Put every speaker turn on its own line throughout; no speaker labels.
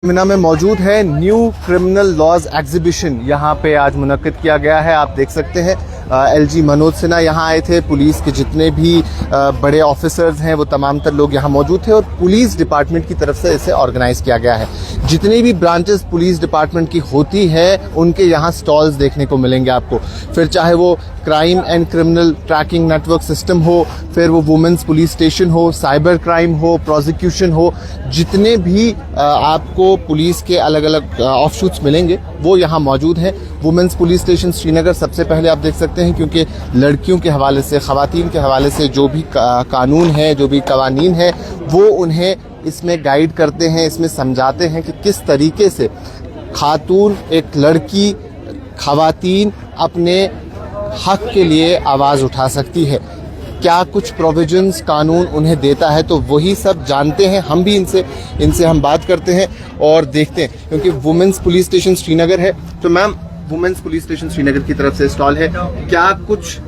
मिना में मौजूद है न्यू क्रिमिनल लॉज एग्जीबिशन। यहाँ पे आज मुनक्किद किया गया है। आप देख सकते हैं एलजी मनोज सिन्हा यहाँ आए थे। पुलिस के जितने भी बड़े ऑफिसर्स हैं वो तमाम तर लोग यहाँ मौजूद थे और पुलिस डिपार्टमेंट की तरफ से इसे ऑर्गेनाइज किया गया है। जितनी भी ब्रांचेस पुलिस डिपार्टमेंट की होती है उनके यहाँ स्टॉल्स देखने को मिलेंगे आपको। फिर चाहे वो crime and criminal tracking network system हो, फिर वो वुमेन्स पुलिस स्टेशन हो, साइबर क्राइम हो, प्रोसिक्यूशन हो, जितने भी आपको पुलिस के अलग अलग ऑफशूट्स मिलेंगे वो यहाँ मौजूद हैं। वुमेन्स पुलिस स्टेशन श्रीनगर सबसे पहले आप देख सकते हैं, क्योंकि लड़कियों के हवाले से, ख़वातीन के हवाले से जो भी कानून है, जो भी कवानीन है, वो उन्हें इसमें गाइड करते हैं, इसमें समझाते हैं कि किस तरीके से खातून, एक लड़की, ख़वातीन अपने हक के लिए आवाज़ उठा सकती है। क्या कुछ प्रोविजंस कानून उन्हें देता है, तो वही सब जानते हैं। हम भी इनसे हम बात करते हैं और देखते हैं, क्योंकि वुमेन्स पुलिस स्टेशन श्रीनगर है। तो ma'am, women's police station Srinagar की तरफ से स्टॉल है, क्या कुछ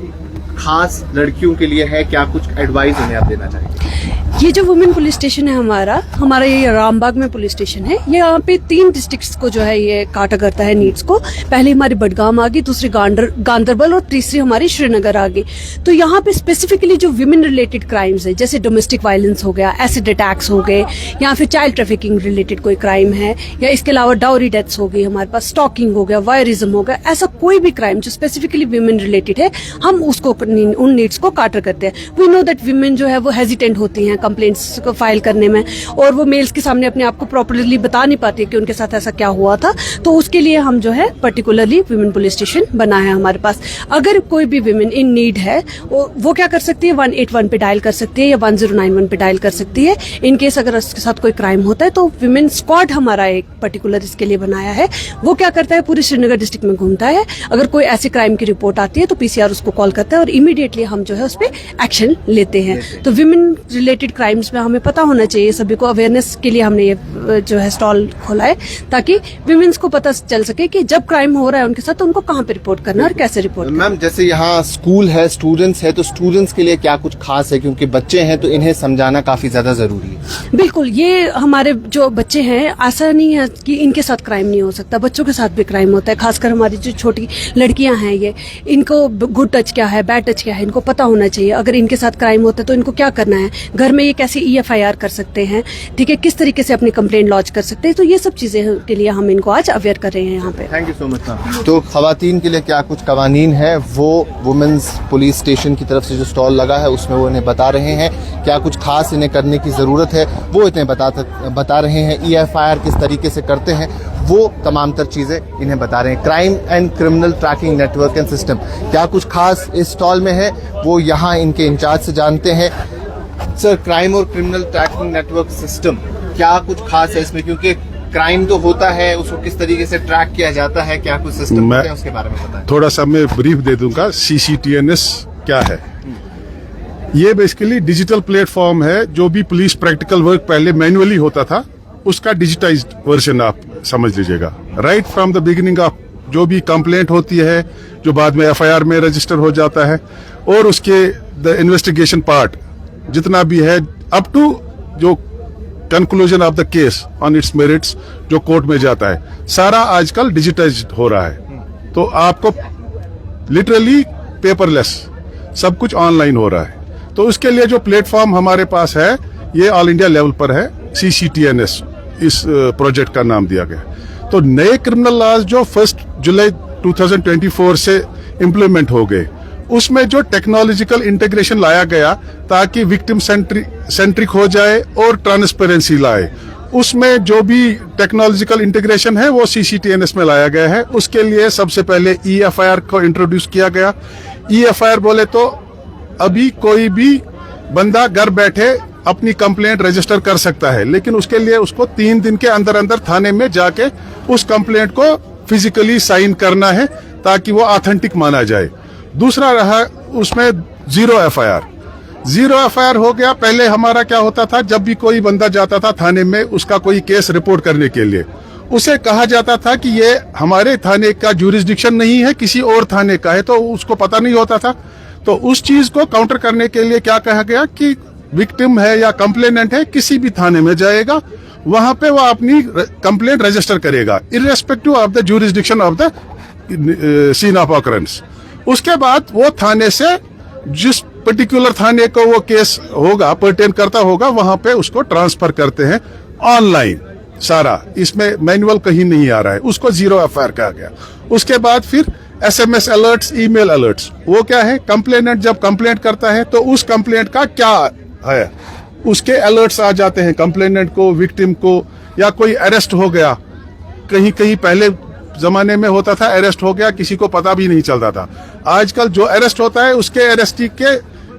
खास लड़कियों के लिए है, क्या कुछ एडवाइस उन्हें आप देना चाहेंगे?
ये जो वुमेन पुलिस स्टेशन है हमारा ये रामबाग में पुलिस स्टेशन है। ये यहाँ पे 3 डिस्ट्रिक्ट्स को जो है ये काटा करता है नीड्स को। पहली हमारी बडगाम आ गई, दूसरी गांधरबल और तीसरी हमारी श्रीनगर आ गई। तो यहाँ पे स्पेसिफिकली जो विमेन रिलेटेड क्राइम्स है, जैसे डोमेस्टिक वायलेंस हो गया, एसिड अटैक्स हो गए, या फिर चाइल्ड ट्रैफिकिंग रिलेटेड कोई क्राइम है, या इसके अलावा डाउरी डेथ्स हो गई, हमारे पास स्टॉकिंग हो गया, वायरिज्म हो गया, ऐसा कोई भी क्राइम जो स्पेसिफिकली विमेन रिलेटेड है, हम उसको उन नीड्स को काटर करते हैं। वी नो दैट विमेन जो है वो हेजिटेंट होती हैं कंप्लेंट्स को फाइल करने में, और वो मेल्स के सामने अपने आप को प्रॉपरली बता नहीं पाती कि उनके साथ ऐसा क्या हुआ था। तो उसके लिए हम जो है पर्टिकुलरली विमेन पुलिस स्टेशन बना है हमारे पास। अगर कोई भी विमेन इन नीड है वो क्या कर सकती है, 181 पे डायल कर सकती है या 1091 पे डायल कर सकती है। इन केस अगर उसके साथ कोई क्राइम होता है तो विमेन स्क्वाड हमारा एक पर्टिकुलर इसके लिए बनाया है। वो क्या करता है, पूरे श्रीनगर डिस्ट्रिक्ट में घूमता है। अगर कोई ऐसे क्राइम की रिपोर्ट आती है तो पीसीआर उसको कॉल करता है और इमीडिएटली हम जो है उस पर एक्शन लेते हैं। तो विमेन रिलेटेड क्राइम्स में हमें पता होना चाहिए, सभी को अवेयरनेस के लिए हमने ये जो है स्टॉल खोला है, ताकि विमेन्स को पता चल सके कि जब क्राइम हो रहा है उनके साथ तो उनको कहाँ पे रिपोर्ट करना है और कैसे रिपोर्ट करना है।
मैम, जैसे यहाँ स्कूल है, स्टूडेंट्स है, तो स्टूडेंट्स के लिए क्या कुछ खास है, क्योंकि बच्चे हैं तो इन्हें समझाना काफी ज्यादा जरूरी है।
बिल्कुल, ये हमारे जो बच्चे हैं, ऐसा नहीं है कि इनके साथ क्राइम नहीं हो सकता, बच्चों के साथ भी क्राइम होता है। खासकर हमारी जो छोटी लड़कियां हैं, ये इनको गुड टच क्या है, बैड टच क्या है, इनको पता होना चाहिए। अगर इनके साथ क्राइम होता है तो इनको क्या करना है, घर में ये कैसे EFIR कर सकते हैं, ठीक है, किस तरीके से अपनी कंप्लेंट लॉन्च कर सकते हैं। तो ये सब चीजें के लिए हम इनको आज अवेयर कर रहे हैं यहाँ पे।
Thank you so much ma'am. तो खवातीन के लिए क्या कुछ कवानीन है, वो वुमेन्स पुलिस स्टेशन की तरफ से जो स्टॉल लगा है उसमें वो इन्हें बता रहे हैं। क्या कुछ खास इन्हें करने की जरूरत है वो इन्हें बता रहे हैं। EFIR किस तरीके से करते हैं वो तमाम तर चीजें इन्हें बता रहे हैं। Crime and criminal tracking network and system, क्या कुछ खास इस स्टॉल में है वो यहाँ इनके इंचार्ज से जानते हैं। सर, क्राइम और क्रिमिनल ट्रैकिंग नेटवर्क सिस्टम, क्या कुछ खास है इसमें, क्योंकि क्राइम तो होता है, उसको किस तरीके से ट्रैक किया जाता है, क्या कुछ सिस्टम होते हैं उसके बारे में बताएं।
थोड़ा सा मैं ब्रीफ दे दूंगा। CCTNS क्या है? ये बेसिकली डिजिटल प्लेटफॉर्म है। जो भी पुलिस प्रैक्टिकल वर्क पहले मैन्युअली होता था उसका डिजिटाइज्ड वर्जन आप समझ लीजिएगा। Right from the beginning of जो भी कंप्लेंट होती है, जो बाद में FIR में रजिस्टर हो जाता है, और उसके द इन्वेस्टिगेशन पार्ट जितना भी है, अप टू जो conclusion of the case on it's merits जो कोर्ट में जाता है, सारा आजकल डिजिटाइज्ड हो रहा है। तो आपको लिटरली पेपरलेस सब कुछ ऑनलाइन हो रहा है। तो उसके लिए जो प्लेटफॉर्म हमारे पास है, ये ऑल इंडिया लेवल पर है। CCTNS इस प्रोजेक्ट का नाम दिया गया। तो नए क्रिमिनल लॉज जो 1 जुलाई 2024 से इम्प्लीमेंट हो गए, उसमें जो टेक्नोलॉजिकल इंटीग्रेशन लाया गया ताकि विक्टिम सेंट्रिक हो जाए और ट्रांसपेरेंसी लाए, उसमें जो भी टेक्नोलॉजिकल इंटीग्रेशन है वो CCTNS में लाया गया है। उसके लिए सबसे पहले EFIR को इंट्रोड्यूस किया गया। EFIR बोले तो अभी कोई भी बंदा घर बैठे अपनी कंप्लेंट रजिस्टर कर सकता है, लेकिन उसके लिए उसको 3 दिन के अंदर अंदर थाने में जाके उस कंप्लेंट को फिजिकली साइन करना है ताकि वो ऑथेंटिक माना जाए। दूसरा रहा उसमें जीरो एफआईआर हो गया। पहले हमारा क्या होता था, जब भी कोई बंदा जाता था थाने में उसका कोई केस रिपोर्ट करने के लिए, उसे कहा जाता था कि ये हमारे थाने का ज्यूरिसडिक्शन नहीं है, किसी और थाने का है, तो उसको पता नहीं होता था। तो उस चीज को काउंटर करने के लिए क्या कहा गया कि विक्टिम है या कंप्लेनेंट है, किसी भी थाने में जाएगा, वहां पे वो अपनी कंप्लेंट रजिस्टर करेगा irrespective of the jurisdiction of the scene of occurrence. उसके बाद वो थाने से जिस पर्टिकुलर थाने को वो केस होगा पर्टेन करता होगा वहां पे उसको ट्रांसफर करते हैं ऑनलाइन सारा, इसमें मैनुअल कहीं नहीं आ रहा है, उसको 0 FIR कहा गया। उसके बाद फिर SMS अलर्ट्स, ईमेल अलर्ट्स, वो क्या है, कंप्लेनेंट जब कंप्लेंट करता है तो उस कंप्लेंट का क्या है उसके अलर्ट्स आ जाते हैं कंप्लेनेंट को, विक्टिम को, या कोई अरेस्ट हो गया, कहीं कहीं पहले जमाने में होता था अरेस्ट हो गया किसी को पता भी नहीं चलता था, आजकल जो अरेस्ट होता है उसके अरेस्टी के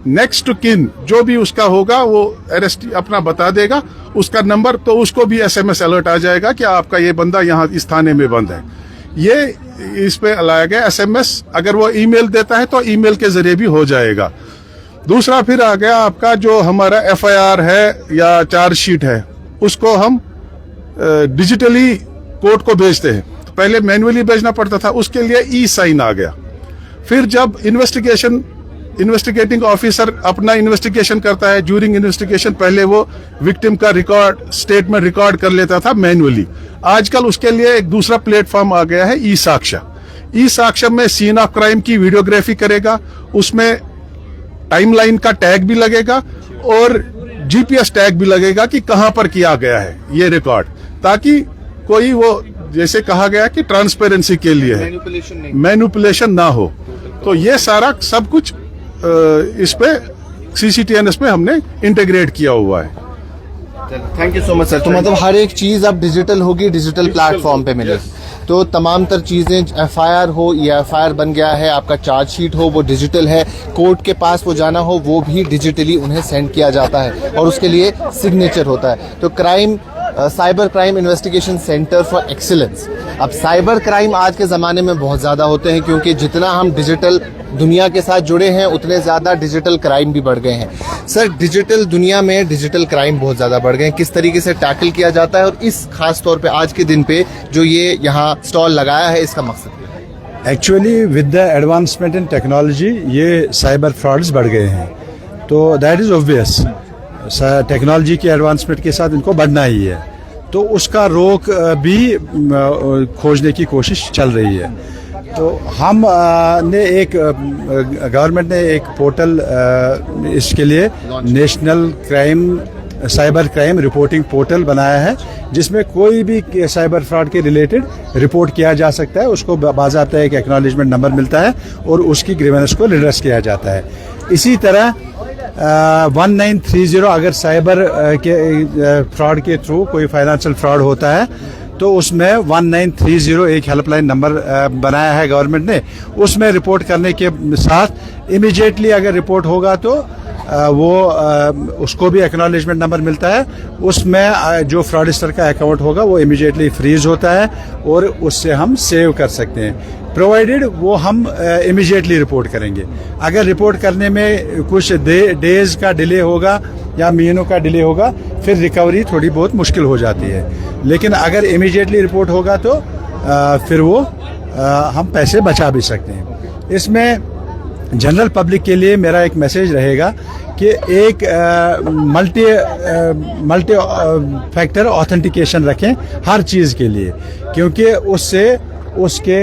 नेक्स्ट किन जो भी उसका होगा वो अरेस्टी अपना बता देगा उसका नंबर, तो उसको भी SMS अलर्ट आ जाएगा कि आपका ये बंदा यहाँ इस थाने में बंद है। ये इस पे लाया गया SMS, अगर वो ईमेल देता है तो ईमेल के जरिए भी हो जाएगा। दूसरा फिर आ गया आपका जो हमारा FIR है या चार्जशीट है उसको हम डिजिटली कोर्ट को भेजते हैं, तो पहले मैन्युअली भेजना पड़ता था, उसके लिए E-साइन आ गया। फिर जब इन्वेस्टिगेटिंग ऑफिसर अपना इन्वेस्टिगेशन करता है, ड्यूरिंग इन्वेस्टिगेशन पहले वो विक्टिम का रिकॉर्ड स्टेटमेंट रिकॉर्ड कर लेता था मैन्युअली, आजकल उसके लिए एक दूसरा प्लेटफॉर्म आ गया है ई-साक्ष्य। ई-साक्ष्य में सीन ऑफ क्राइम की वीडियोग्राफी करेगा, उसमें टाइमलाइन का टैग भी लगेगा और GPS टैग भी लगेगा कि कहां पर किया गया है ये रिकॉर्ड, ताकि कोई वो जैसे कहा गया कि ट्रांसपेरेंसी के लिए है, मैनिपुलेशन ना हो। तो ये सारा सब कुछ इस पे CCTNS पे हमने इंटीग्रेट किया हुआ है।
Thank you so much sir. तो मतलब हर एक चीज अब डिजिटल होगी, डिजिटल प्लेटफॉर्म पे मिलेगी, तो तमाम तर चीजें FIR हो या FIR बन गया है, आपका चार्जशीट हो वो डिजिटल है, कोर्ट के पास वो जाना हो वो भी डिजिटली उन्हें सेंड किया जाता है और उसके लिए सिग्नेचर होता है। तो cyber crime investigation centre for excellence. अब साइबर क्राइम आज के ज़माने में बहुत ज़्यादा होते हैं क्योंकि जितना हम डिजिटल दुनिया के साथ जुड़े हैं उतने ज़्यादा डिजिटल क्राइम भी बढ़ गए हैं। सर, डिजिटल दुनिया में डिजिटल क्राइम बहुत ज़्यादा बढ़ गए हैं, किस तरीके से टैकल किया जाता है और इस खास तौर पे आज के दिन पे जो ये यहाँ स्टॉल लगाया है इसका मकसद क्या है?
Actually with the advancement in technology ये साइबर फ्रॉड्स बढ़ गए हैं, तो दैट इज़ ऑब्वियस, टेक्नोलॉजी के एडवांसमेंट के साथ इनको बढ़ना ही है, तो उसका रोक भी खोजने की कोशिश चल रही है। तो हम ने एक गवर्नमेंट ने एक पोर्टल इसके लिए national cyber crime reporting portal बनाया है, जिसमें कोई भी साइबर फ्रॉड के रिलेटेड रिपोर्ट किया जा सकता है, उसको बाज़ाब्ता एक एक्नॉलेजमेंट नंबर मिलता है और उसकी ग्रीवेंस को रिड्रेस किया जाता है। इसी तरह 1930 अगर साइबर के फ्रॉड के थ्रू कोई फाइनेंशियल फ्रॉड होता है तो उसमें 1930 एक हेल्पलाइन नंबर बनाया है गवर्नमेंट ने, उसमें रिपोर्ट करने के साथ इमीडिएटली अगर रिपोर्ट होगा तो उसको भी एक्नॉलेजमेंट नंबर मिलता है, उसमें जो फ्रॉडस्टर का अकाउंट होगा वो इमीडिएटली फ्रीज होता है और उससे हम सेव कर सकते हैं, प्रोवाइडेड वो हम इमीडिएटली रिपोर्ट करेंगे। अगर रिपोर्ट करने में कुछ डेज का डिले होगा या महीनों का डिले होगा फिर रिकवरी थोड़ी बहुत मुश्किल हो जाती है, लेकिन अगर इमीडिएटली रिपोर्ट होगा तो फिर वो हम पैसे बचा भी सकते हैं। इसमें जनरल पब्लिक के लिए मेरा एक मैसेज रहेगा कि एक मल्टी फैक्टर ऑथेंटिकेशन रखें हर चीज़ के लिए, क्योंकि उससे उसके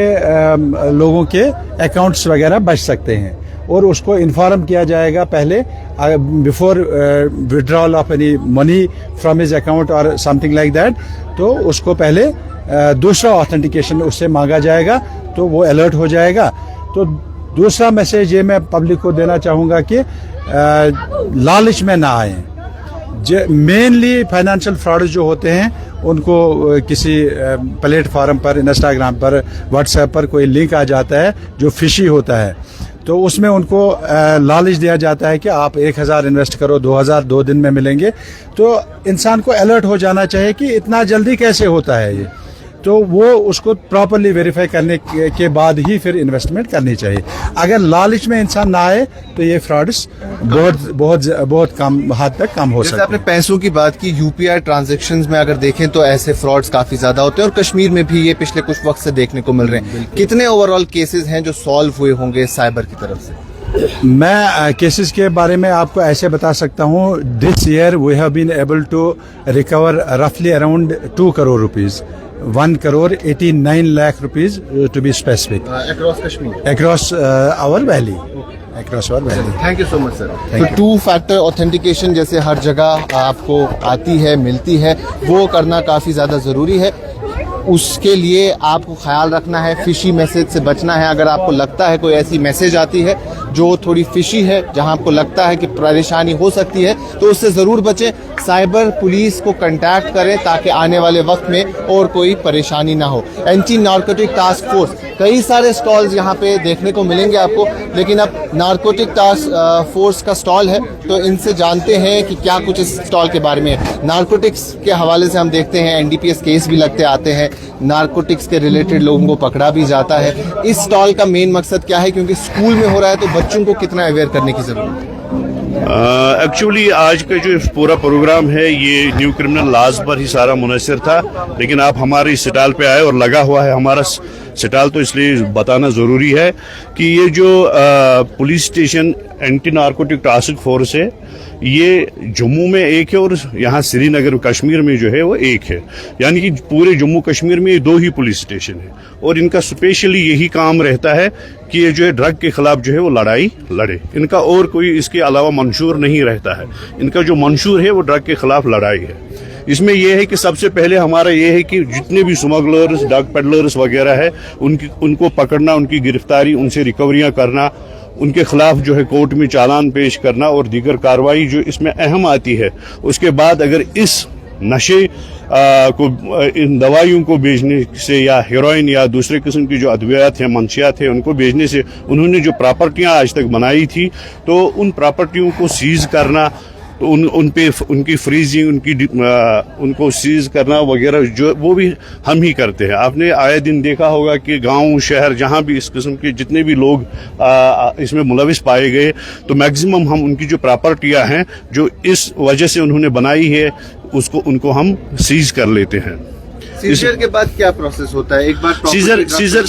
लोगों के अकाउंट्स वगैरह बच सकते हैं और उसको इन्फॉर्म किया जाएगा पहले before withdrawal of any money from his account और समथिंग लाइक दैट, तो उसको पहले दूसरा ऑथेंटिकेशन उससे मांगा जाएगा तो वो अलर्ट हो जाएगा। तो दूसरा मैसेज ये मैं पब्लिक को देना चाहूँगा कि लालच में ना आए। मेनली फाइनेंशियल फ्रॉड जो होते हैं उनको किसी प्लेटफॉर्म पर, इंस्टाग्राम पर, व्हाट्सएप पर कोई लिंक आ जाता है जो फिशी होता है, तो उसमें उनको लालच दिया जाता है कि आप 1000 इन्वेस्ट करो, 2000 2 दिन में मिलेंगे। तो इंसान को अलर्ट हो जाना चाहिए कि इतना जल्दी कैसे होता है ये, तो वो उसको प्रॉपरली वेरीफाई करने के बाद ही फिर इन्वेस्टमेंट करनी चाहिए। अगर लालच में इंसान ना आए तो ये फ्रॉड्स बहुत कम हद तक कम हो सकते हैं।
आपने पैसों की बात की, UPI ट्रांजैक्शंस में अगर देखें तो ऐसे फ्रॉड्स काफी ज्यादा होते हैं और कश्मीर में भी ये पिछले कुछ वक्त से देखने को मिल रहे हैं। कितने ओवरऑल केसेस हैं जो सॉल्व हुए होंगे साइबर की तरफ से?
मैं केसेस के बारे में आपको ऐसे बता सकता हूँ. This year we have been able to recover रफली around 2 crore rupees, 1 crore 89 lakh rupees to be specific,
across Kashmir.
across our valley. Across our valley.
Thank you so much sir.
Thank
तो 2 फैक्टर ऑथेंटिकेशन जैसे हर जगह आपको आती है, मिलती है, वो करना काफ़ी ज़्यादा ज़रूरी है. उसके लिए आपको ख्याल रखना है, फिशी मैसेज से बचना है. अगर आपको लगता है कोई ऐसी मैसेज आती है जो थोड़ी फिशी है, जहां आपको लगता है कि परेशानी हो सकती है, तो उससे ज़रूर बचें. साइबर पुलिस को कांटेक्ट करें ताकि आने वाले वक्त में और कोई परेशानी ना हो. एंटी नारकोटिक टास्क फोर्स, कई सारे स्टॉल्स यहाँ पे देखने को मिलेंगे आपको, लेकिन अब नारकोटिक टास्क फोर्स का स्टॉल है, तो इनसे जानते हैं कि क्या कुछ इस स्टॉल के बारे में है. नारकोटिक्स के हवाले से हम देखते हैं एनडीपीएस केस भी लगते आते हैं, नारकोटिक्स के रिलेटेड लोगों को पकड़ा भी जाता है. इस स्टॉल का मेन मकसद क्या है, क्योंकि स्कूल में हो रहा है तो बच्चों को कितना अवेयर करने की जरूरत है?
एक्चुअली आज का जो पूरा प्रोग्राम है ये न्यू क्रिमिनल लॉज पर ही सारा मुनसर था, लेकिन आप हमारे स्टॉल पे आए और लगा हुआ है हमारा स्टॉल, तो इसलिए बताना ज़रूरी है कि ये जो police station anti narcotic task force है, ये जम्मू में एक है और यहाँ श्रीनगर कश्मीर में जो है वो एक है. यानी कि पूरे जम्मू कश्मीर में ये 2 ही पुलिस स्टेशन है और इनका स्पेशली यही काम रहता है कि ये जो है ड्रग के खिलाफ जो है वो लड़ाई लड़े. इनका और कोई इसके अलावा मंशूर नहीं रहता है. इनका जो मंशूर है वो ड्रग के खिलाफ लड़ाई है. इसमें यह है कि सबसे पहले हमारा ये है कि जितने भी स्मगलर्स, ड्रग पेडलर्स वगैरह है, उनको पकड़ना, उनकी गिरफ्तारी, उनसे रिकवरियां करना, उनके खिलाफ जो है कोर्ट में चालान पेश करना और दीगर कार्रवाई जो इसमें अहम आती है. उसके बाद अगर इस नशे को, इन दवाइयों को बेचने से या हेरोइन या दूसरे किस्म की जो अद्वियात हैं, मंशियात हैं, उनको बेचने से उन्होंने जो प्रॉपर्टियां आज तक बनाई थी, तो उन प्रॉपर्टियों को सीज करना, तो उन पे उनकी फ्रीजिंग, उनको सीज करना वगैरह जो वो भी हम ही करते हैं. आपने आए दिन देखा होगा कि गांव शहर जहां भी इस किस्म के जितने भी लोग इसमें मुलविस पाए गए, तो मैक्सिमम हम उनकी जो प्रॉपर्टियां हैं जो इस वजह से उन्होंने बनाई है उनको हम सीज कर लेते हैं.
सीजर के बाद क्या प्रोसेस होता है? एक बार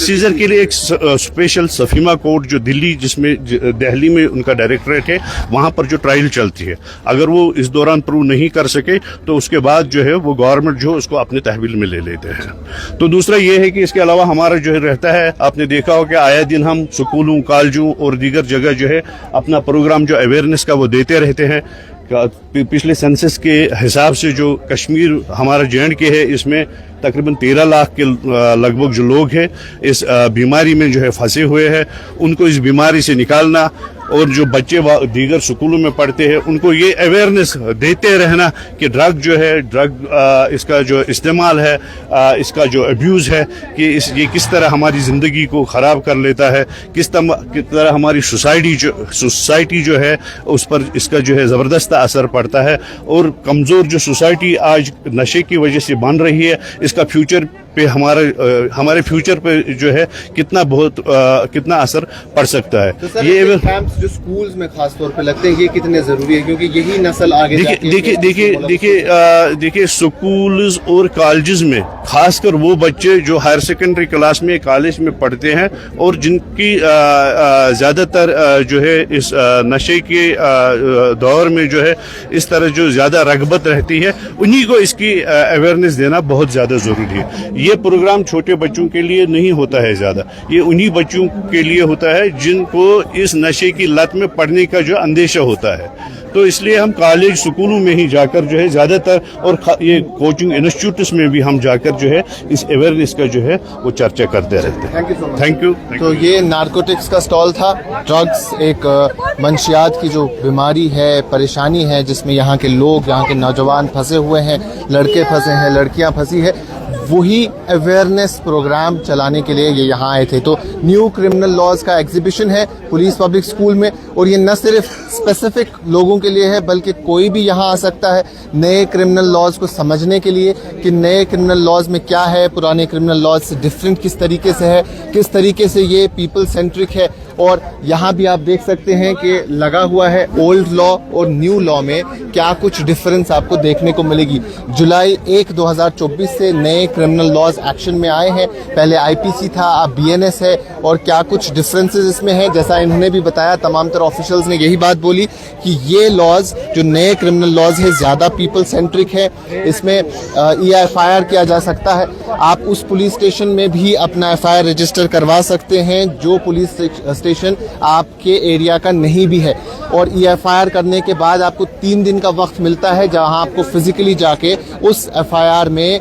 सीजर के लिए एक स्पेशल सफीमा कोर्ट जो दिल्ली में उनका डायरेक्टरेट है, वहां पर जो ट्रायल चलती है, अगर वो इस दौरान प्रूव नहीं कर सके तो उसके बाद जो है वो गवर्नमेंट जो उसको अपने तहवील में ले लेते हैं. तो दूसरा ये है कि इसके अलावा हमारा जो है रहता है, आपने देखा हो कि आए दिन हम स्कूलों, कॉलेजों और दीगर जगह जो है अपना प्रोग्राम जो अवेयरनेस का वो देते रहते हैं. पिछले सेंसस के हिसाब से जो कश्मीर हमारा J&K है, इसमें तकरीबन 13 लाख के लगभग जो लोग हैं इस बीमारी में जो है फंसे हुए हैं. उनको इस बीमारी से निकालना और जो बच्चे दीगर स्कूलों में पढ़ते हैं उनको ये अवेयरनेस देते रहना कि ड्रग जो है, इसका जो इस्तेमाल है, इसका जो अब्यूज़ है कि ये किस तरह हमारी ज़िंदगी को ख़राब कर लेता है, किस तरह हमारी सोसाइटी जो है उस पर इसका जो है ज़बरदस्त असर पड़ता है. और कमज़ोर जो सोसाइटी आज नशे की वजह से बन रही है, इसका फ्यूचर पे हमारे फ्यूचर पे जो है कितना असर पड़ सकता है.
तो सर, ये कैंप्स जो स्कूल्स में खास तौर पे लगते हैं, ये कितने जरूरी है, क्योंकि यही नस्ल आगे
देखिए स्कूल्स और कॉलेजेस में खासकर वो बच्चे जो हायर सेकेंडरी क्लास में, कॉलेज में पढ़ते हैं और जिनकी ज्यादातर जो है इस नशे के दौर में जो है इस तरह जो ज्यादा रगबत रहती है, उन्हीं को इसकी अवेयरनेस देना बहुत ज्यादा जरूरी है. ये प्रोग्राम छोटे बच्चों के लिए नहीं होता है ज्यादा, ये उन्हीं बच्चों के लिए होता है जिनको इस नशे की लत में पड़ने का जो अंदेशा होता है. तो इसलिए हम कॉलेज स्कूलों में ही जाकर जो है ज्यादातर, और ये कोचिंग इंस्टीट्यूट्स में भी हम जाकर जो है इस अवेयरनेस का जो है वो चर्चा करते रहते हैं. Thank you.
तो ये नारकोटिक्स का स्टॉल था. ड्रग्स एक मंशियात की जो बीमारी है, परेशानी है, जिसमें यहाँ के लोग, यहाँ के नौजवान फंसे हुए हैं, लड़के फंसे हैं, लड़कियाँ फंसी है, वही अवेयरनेस प्रोग्राम चलाने के लिए ये यहाँ आए थे. तो न्यू क्रिमिनल लॉज का एग्जीबिशन है पुलिस पब्लिक स्कूल में, और ये न सिर्फ स्पेसिफिक लोगों के लिए है बल्कि कोई भी यहाँ आ सकता है नए क्रिमिनल लॉज को समझने के लिए कि नए क्रिमिनल लॉज में क्या है, पुराने क्रिमिनल लॉज से डिफरेंट किस तरीके से है, किस तरीके से ये पीपल सेंट्रिक है, और यहाँ भी आप देख सकते हैं कि लगा हुआ है ओल्ड लॉ और न्यू लॉ में क्या कुछ डिफरेंस आपको देखने को मिलेगी। जुलाई 1, 2024 से नए क्रिमिनल लॉज एक्शन में आए हैं। पहले आईपीसी था, अब बीएनएस है, और क्या कुछ डिफरेंसेस इसमें हैं। जैसा इन्होंने भी बताया, तमाम तरह ऑफिशियल्स ने यही बात बोली कि ये लॉज जो नए क्रिमिनल लॉज है ज़्यादा पीपल सेंट्रिक है। इसमें EFIR किया जा सकता है। आप उस पुलिस स्टेशन में भी अपना FIR रजिस्टर करवा सकते हैं जो पुलिस स्टेशन आपके एरिया का नहीं भी है, और EFIR करने के बाद आपको 3 दिन का वक्त मिलता है जहां आपको फिजिकली जाके उस FIR में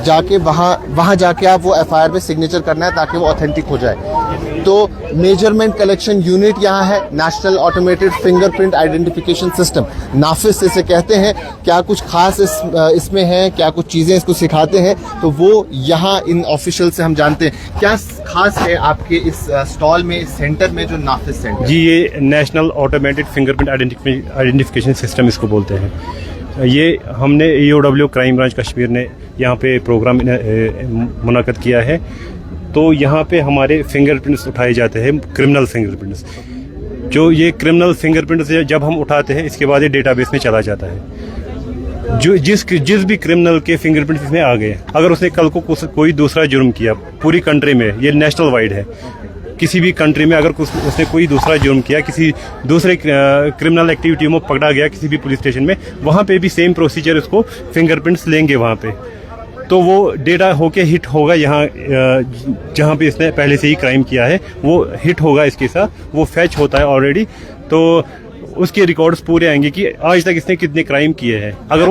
जाके वहां जाके आप वो FIR में सिग्नेचर करना है ताकि वो ऑथेंटिक हो जाए। तो मेजरमेंट कलेक्शन यूनिट यहाँ है, National Automated Fingerprint Identification System, NAFIS इसे कहते हैं। क्या कुछ खास इसमें है, क्या कुछ चीज़ें इसको सिखाते हैं, तो वो यहाँ इन ऑफिशियल से हम जानते हैं। क्या खास है आपके इस स्टॉल में, इस सेंटर में, जो नाफिस सेंटर?
जी, ये national Automated Fingerprint Identification system इसको बोलते हैं। ये हमने EOW क्राइम ब्रांच कश्मीर ने यहाँ पे प्रोग्राम मुनाकिद किया है। तो यहाँ पे हमारे फिंगरप्रिंट्स उठाए जाते हैं, क्रिमिनल फिंगरप्रिंट्स। जो ये क्रिमिनल फिंगरप्रिंट्स जब हम उठाते हैं, इसके बाद ये डेटाबेस में चला जाता है। जो जिस भी क्रिमिनल के फिंगरप्रिंट्स इसमें आ गए, अगर उसने कल को कोई दूसरा जुर्म किया पूरी कंट्री में, ये नेशनल वाइड है, किसी भी कंट्री में अगर उसने कोई दूसरा जुर्म किया, किसी दूसरे क्रिमिनल एक्टिविटी में पकड़ा गया किसी भी पुलिस स्टेशन में, वहाँ पे भी सेम प्रोसीजर उसको फिंगरप्रिंट्स लेंगे वहाँ पे। तो वो डेटा होके हिट होगा यहाँ जहाँ पे इसने पहले से ही क्राइम किया है, वो हिट होगा इसके साथ, वो फैच होता है ऑलरेडी। तो उसके रिकॉर्ड्स पूरे आएंगे कि आज तक इसने कितने क्राइम किए हैं। अगर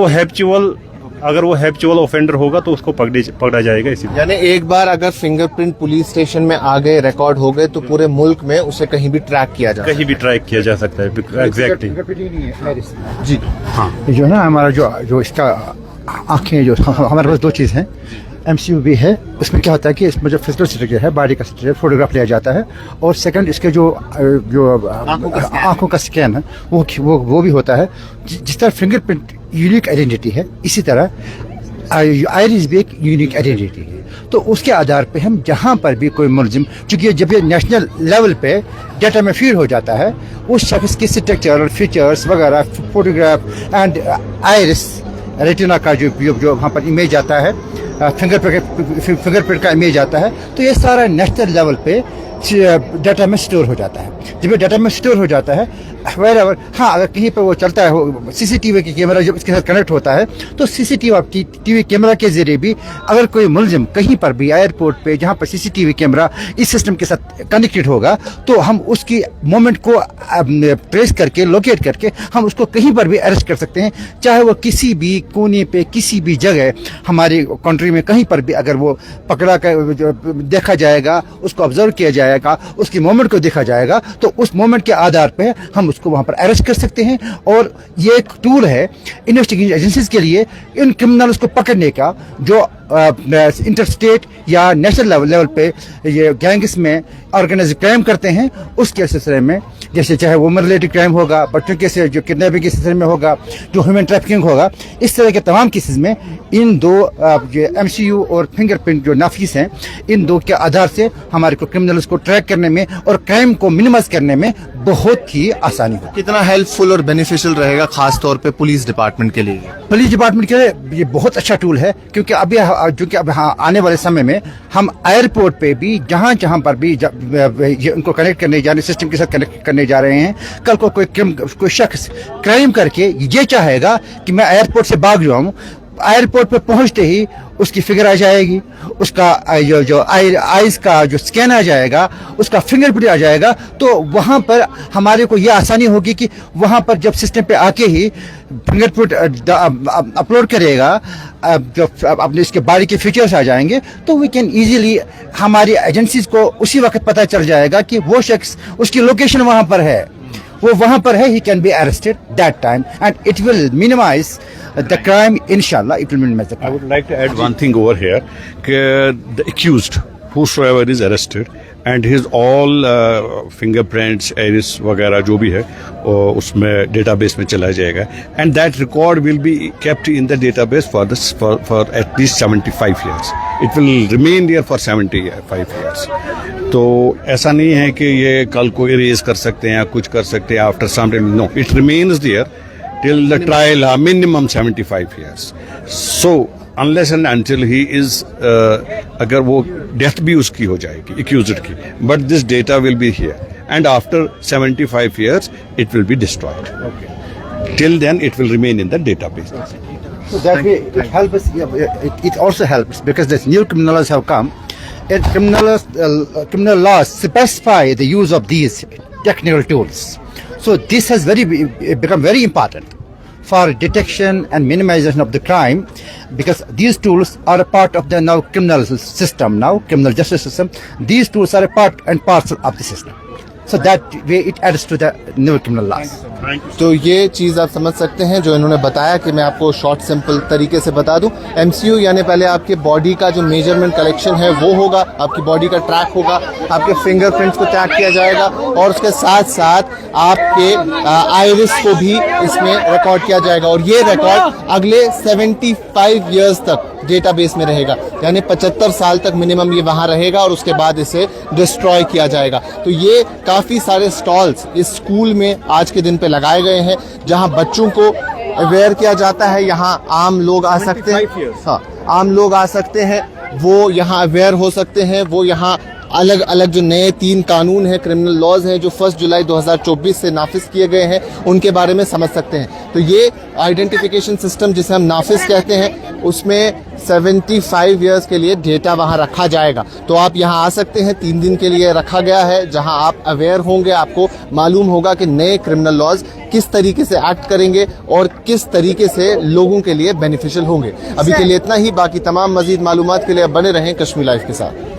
वो हैबिचुअल ऑफेंडर होगा तो उसको पकड़ा जाएगा। इसी
यानी एक बार अगर फिंगरप्रिंट पुलिस स्टेशन में आ गए, रिकॉर्ड हो गए, तो पूरे मुल्क में उसे कहीं भी ट्रैक किया जा
सकता है। एग्जैक्टली
जी हाँ।
जो ना हमारा जो इसका आँखें, जो हमारे पास 2 चीज़ हैं, MCU भी है। उसमें क्या होता है कि इसमें जो फिजिकल स्ट्रक्चर है, बॉडी का स्ट्रक्चर, फोटोग्राफ लिया जाता है, और सेकंड इसके जो आंखों का स्कैन है वो भी होता है। जिस तरह फिंगरप्रिंट यूनिक आइडेंटिटी है, इसी तरह आइरिस भी एक यूनिक आइडेंटिटी है। तो उसके आधार पे हम जहाँ पर भी कोई मुलजिम, चूँकि जब ये नेशनल लेवल पे डाटा में फीड हो जाता है, उस शख्स की स्ट्रक्चर और फीचर्स वगैरह, फोटोग्राफ एंड आइरिस रेटिना का जो वहाँ पर इमेज आता है, फिंगरप्रिंट का इमेज आता है, तो ये सारा नेशनल लेवल पे डाटा में स्टोर हो जाता है। जब ये डाटा में स्टोर हो जाता है, हाँ, अगर कहीं पर वो चलता है, CCTV की कैमरा जब इसके साथ कनेक्ट होता है, तो CCTV कैमरा के जरिए भी अगर कोई मुलजिम कहीं पर भी एयरपोर्ट पे जहाँ पर CCTV कैमरा इस सिस्टम के साथ कनेक्टेड होगा, तो हम उसकी मोमेंट को ट्रेस करके, लोकेट करके हम उसको कहीं पर भी अरेस्ट कर सकते हैं। चाहे वो किसी भी कोने पे, किसी भी जगह हमारी कंट्री में कहीं पर भी अगर वो पकड़ा कर देखा जाएगा, उसको ऑब्जर्व किया जाएगा, उसकी मोमेंट को देखा जाएगा, तो उस मोमेंट के आधार पे हम उसको वहां पर अरेस्ट कर सकते हैं। और ये एक टूल है इन्वेस्टिगेशन एजेंसीज के लिए इन क्रिमिनल्स को पकड़ने का, जो इंटरस्टेट या नेशनल लेवल पे ये गैंग्स में ऑर्गेनाइज क्राइम करते हैं, उसके सिलसिले में, जैसे चाहे वुमेन रिलेटेड क्राइम होगा, बच्चों के से जो किडनैपिंग के सिलसिले में होगा, जो ह्यूमन ट्रैफिकिंग होगा, इस तरह के तमाम केसेस में इन 2 MCU और फिंगरप्रिंट जो नाफिस हैं, इन 2 के आधार से हमारे को क्रिमिनल्स को ट्रैक करने में और क्राइम को मिनिमाइज करने में बहुत ही आसानी हो।
कितना हेल्पफुल और बेनिफिशियल रहेगा खास तौर पे पुलिस डिपार्टमेंट के लिए?
पुलिस डिपार्टमेंट के लिए ये बहुत अच्छा टूल है, क्योंकि अभी जो कि अब आने वाले समय में हम एयरपोर्ट पे भी जहां पर भी उनको कनेक्ट करने जा रहे हैं, सिस्टम के साथ कनेक्ट करने जा रहे हैं। कल को कोई शख्स क्राइम करके ये चाहेगा कि मैं एयरपोर्ट से भाग जाऊं, एयरपोर्ट पे पहुंचते ही उसकी फिगर आ जाएगी, उसका जो आईज का जो स्कैन आ जाएगा, उसका फिंगरप्रिंट आ जाएगा। तो वहां पर हमारे को ये आसानी होगी कि वहां पर जब सिस्टम पे आके ही फिंगरप्रिंट अपलोड करेगा, जो अपने इसके बॉडी के फीचर्स आ जाएंगे, तो वी कैन इजीली, हमारी एजेंसीज को उसी वक्त पता चल जाएगा कि वो शख्स, उसकी लोकेशन वहां पर है, वो वहां पर है, he can be arrested that time and it will minimize the crime. Inshallah it will minimize the crime.
I would like to add one thing over here. The accused, whosoever is arrested, and his all fingerprints, iris वगैरह जो भी है उसमें database में चला जाएगा and that record will be kept in the database for at least 75 years. It will remain there for 75 years. तो ऐसा नहीं है कि ये कल को इरेज कर सकते हैं या कुछ कर सकते हैं after some time. No, it remains there till the trial, minimum 75 years. So unless and until he is, अगर वो डेथ भी उसकी हो जाएगी एक्यूज्ड की, but this data will be here and after 75 years it will be destroyed. Till then it will remain in the database.
So that way it helps us, it also helps because this new criminal laws have come, and criminal laws specify the use of these technical tools. So this has become very important for detection and minimization of the crime, because these tools are a part of the now criminal system, now criminal justice system. These tools are a part and parcel of the system. So that way it adds to the new criminal laws.
तो ये चीज़ आप समझ सकते हैं जो इन्होंने बताया कि मैं आपको शॉर्ट सिंपल तरीके से बता दूं. MCU यानी पहले आपके बॉडी का जो मेजरमेंट कलेक्शन है वो होगा, आपकी बॉडी का ट्रैक होगा, आपके फिंगरप्रिंट्स को ट्रैक किया जाएगा और उसके साथ साथ आपके आइरिस को भी इसमें रिकॉर्ड किया जाएगा और ये रिकॉर्ड अगले 75 ईयर्स तक डेटाबेस में रहेगा. यानी 75 साल तक मिनिमम ये वहाँ रहेगा और उसके बाद इसे डिस्ट्रॉय किया जाएगा. तो ये काफ़ी सारे स्टॉल्स इस स्कूल में आज के दिन पे लगाए गए हैं जहां बच्चों को अवेयर किया जाता है. यहाँ आम लोग आ सकते हैं, हाँ आम लोग आ सकते हैं, वो यहाँ अवेयर हो सकते हैं. वो यहाँ अलग अलग जो नए 3 कानून हैं, क्रिमिनल लॉज हैं जो 1 जुलाई 2024 से नाफिज किए गए हैं उनके बारे में समझ सकते हैं. तो ये आइडेंटिफिकेशन सिस्टम जिसे हम नाफिज कहते हैं उसमें 75 ईयर्स के लिए डेटा वहाँ रखा जाएगा. तो आप यहाँ आ सकते हैं, 3 दिन के लिए रखा गया है जहाँ आप अवेयर होंगे, आपको मालूम होगा कि नए क्रिमिनल लॉज किस तरीके से एक्ट करेंगे और किस तरीके से लोगों के लिए बेनिफिशियल होंगे. अभी के लिए इतना ही. बाकी तमाम मजीद मालूमात के लिए बने रहें कश्मीर लाइव के साथ.